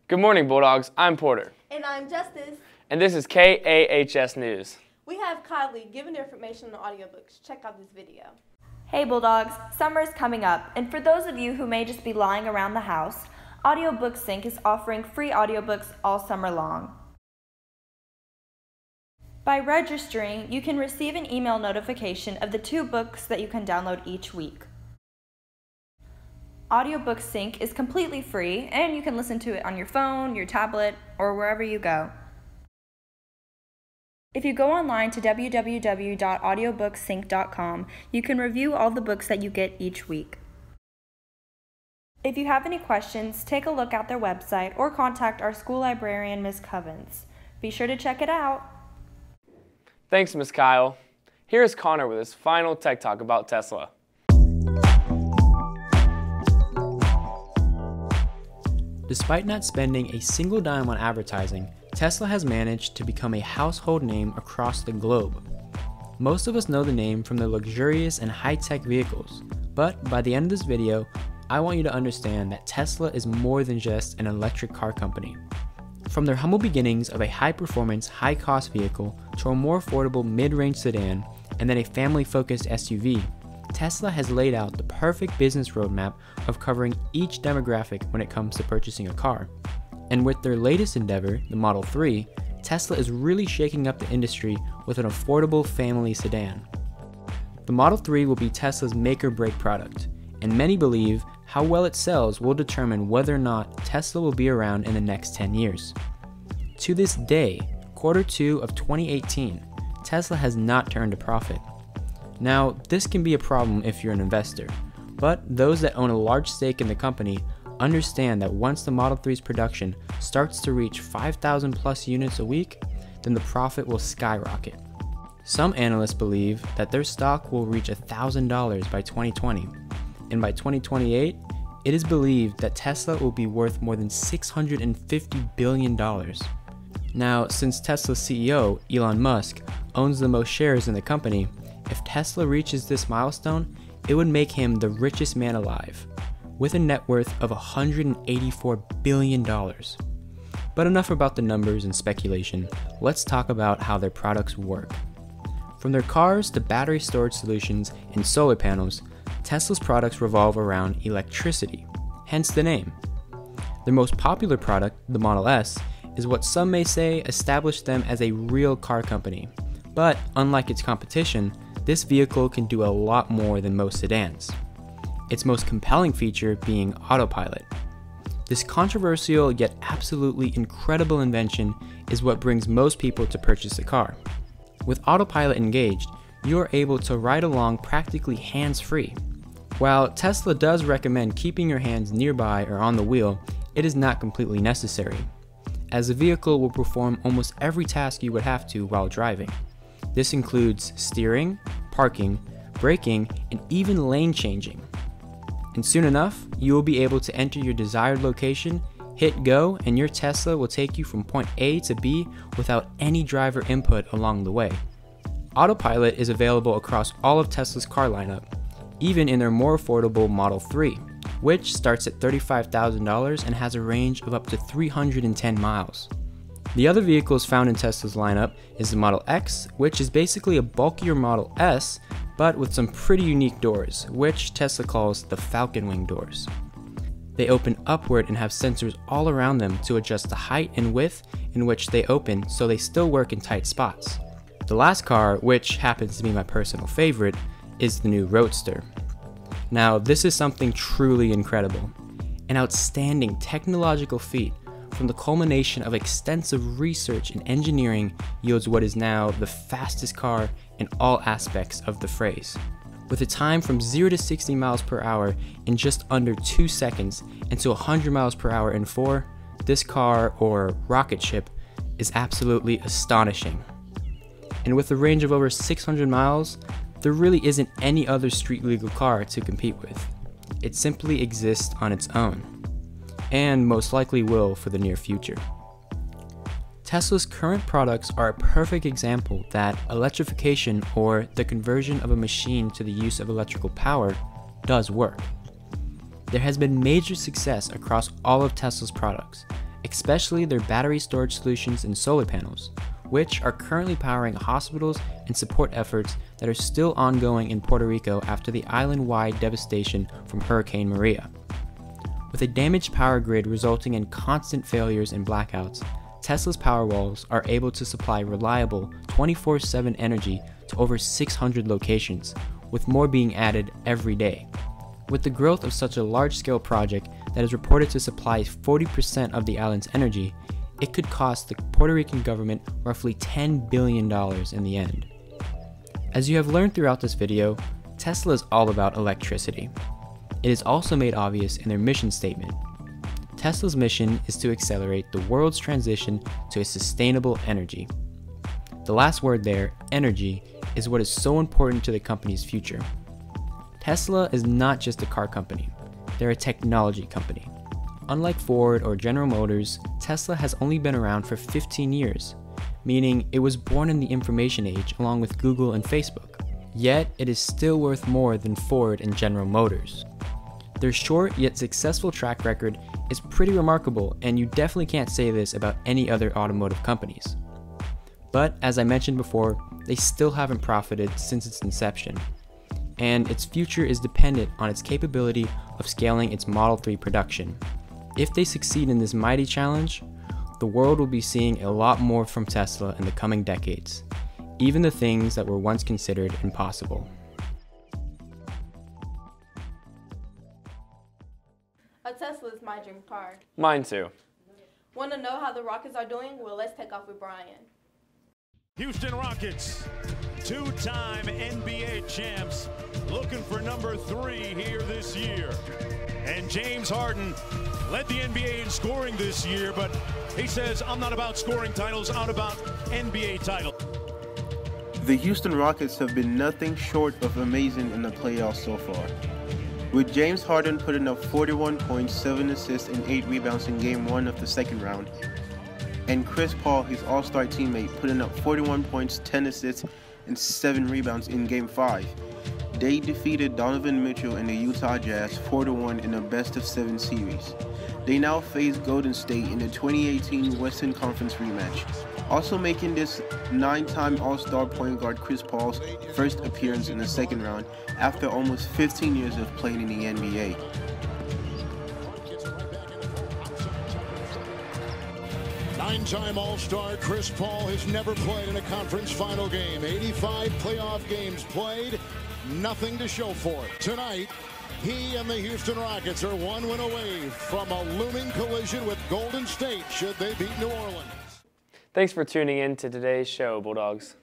Good morning, Bulldogs. I'm Porter. And I'm Justice. And this is KAHS News. We have Kylie giving their information on the audiobooks. Check out this video. Hey Bulldogs, summer's coming up, and for those of you who may just be lying around the house, Audiobook Sync is offering free audiobooks all summer long. By registering, you can receive an email notification of the 2 books that you can download each week. Audiobook Sync is completely free, and you can listen to it on your phone, your tablet, or wherever you go. If you go online to www.audiobooksync.com, you can review all the books that you get each week. If you have any questions, take a look at their website or contact our school librarian, Ms. Covens. Be sure to check it out. Thanks, Ms. Kyle. Here's Connor with his final Tech Talk about Tesla. Despite not spending a single dime on advertising, Tesla has managed to become a household name across the globe. Most of us know the name from their luxurious and high-tech vehicles, but by the end of this video, I want you to understand that Tesla is more than just an electric car company. From their humble beginnings of a high-performance, high-cost vehicle to a more affordable mid-range sedan and then a family-focused SUV, Tesla has laid out the perfect business roadmap of covering each demographic when it comes to purchasing a car. And with their latest endeavor, the Model 3, Tesla is really shaking up the industry with an affordable family sedan. The Model 3 will be Tesla's make-or-break product, and many believe how well it sells will determine whether or not Tesla will be around in the next 10 years. To this day, Q2 of 2018, Tesla has not turned a profit. Now, this can be a problem if you're an investor, but those that own a large stake in the company understand that once the Model 3's production starts to reach 5,000 plus units a week, then the profit will skyrocket. Some analysts believe that their stock will reach $1,000 by 2020, and by 2028, it is believed that Tesla will be worth more than $650 billion. Now, since Tesla's CEO, Elon Musk, owns the most shares in the company, if Tesla reaches this milestone, it would make him the richest man alive, with a net worth of $184 billion. But enough about the numbers and speculation, let's talk about how their products work. From their cars to battery storage solutions and solar panels, Tesla's products revolve around electricity, hence the name. Their most popular product, the Model S, is what some may say established them as a real car company. But unlike its competition, this vehicle can do a lot more than most sedans. Its most compelling feature being autopilot. This controversial yet absolutely incredible invention is what brings most people to purchase a car. With autopilot engaged, you are able to ride along practically hands-free. While Tesla does recommend keeping your hands nearby or on the wheel, it is not completely necessary, as the vehicle will perform almost every task you would have to while driving. This includes steering, parking, braking, and even lane changing. And soon enough, you will be able to enter your desired location, hit go, and your Tesla will take you from point A to B without any driver input along the way. Autopilot is available across all of Tesla's car lineup, even in their more affordable Model 3, which starts at $35,000 and has a range of up to 310 miles. The other vehicles found in Tesla's lineup is the Model X, which is basically a bulkier Model S, but with some pretty unique doors, which Tesla calls the Falcon Wing doors. They open upward and have sensors all around them to adjust the height and width in which they open so they still work in tight spots. The last car, which happens to be my personal favorite, is the new Roadster. Now, this is something truly incredible, an outstanding technological feat from the culmination of extensive research and engineering yields what is now the fastest car in all aspects of the phrase. With a time from 0 to 60 miles per hour in just under 2 seconds and to 100 miles per hour in 4, this car, or rocket ship, is absolutely astonishing. And with a range of over 600 miles, there really isn't any other street legal car to compete with. It simply exists on its own, and most likely will for the near future. Tesla's current products are a perfect example that electrification, or the conversion of a machine to the use of electrical power, does work. There has been major success across all of Tesla's products, especially their battery storage solutions and solar panels, which are currently powering hospitals and support efforts that are still ongoing in Puerto Rico after the island-wide devastation from Hurricane Maria. With a damaged power grid resulting in constant failures and blackouts, Tesla's Powerwalls are able to supply reliable 24/7 energy to over 600 locations, with more being added every day. With the growth of such a large-scale project that is reported to supply 40% of the island's energy, it could cost the Puerto Rican government roughly $10 billion in the end. As you have learned throughout this video, Tesla is all about electricity. It is also made obvious in their mission statement. Tesla's mission is to accelerate the world's transition to a sustainable energy. The last word there, energy, is what is so important to the company's future. Tesla is not just a car company, they're a technology company. Unlike Ford or General Motors, Tesla has only been around for 15 years, meaning it was born in the information age along with Google and Facebook. Yet, it is still worth more than Ford and General Motors. Their short yet successful track record is pretty remarkable, and you definitely can't say this about any other automotive companies. But as I mentioned before, they still haven't profited since its inception, and its future is dependent on its capability of scaling its Model 3 production. If they succeed in this mighty challenge, the world will be seeing a lot more from Tesla in the coming decades, even the things that were once considered impossible. A Tesla is my dream car. Mine too. Want to know how the Rockets are doing? Well, let's take off with Brian. Houston Rockets, two-time NBA champs, looking for number 3 here this year. And James Harden led the NBA in scoring this year, but he says, I'm not about scoring titles, I'm about NBA titles. The Houston Rockets have been nothing short of amazing in the playoffs so far, with James Harden putting up 41 points, 7 assists, and 8 rebounds in Game 1 of the second round, and Chris Paul, his all-star teammate, putting up 41 points, 10 assists, and 7 rebounds in Game 5. They defeated Donovan Mitchell and the Utah Jazz 4-1 in a best-of-7 series. They now face Golden State in the 2018 Western Conference rematch, also making this 9-time All-Star point guard Chris Paul's first appearance in the second round after almost 15 years of playing in the NBA. Nine-time All-Star Chris Paul has never played in a conference final game. 85 playoff games played, nothing to show for it. Tonight, he and the Houston Rockets are one win away from a looming collision with Golden State should they beat New Orleans. Thanks for tuning in to today's show, Bulldogs.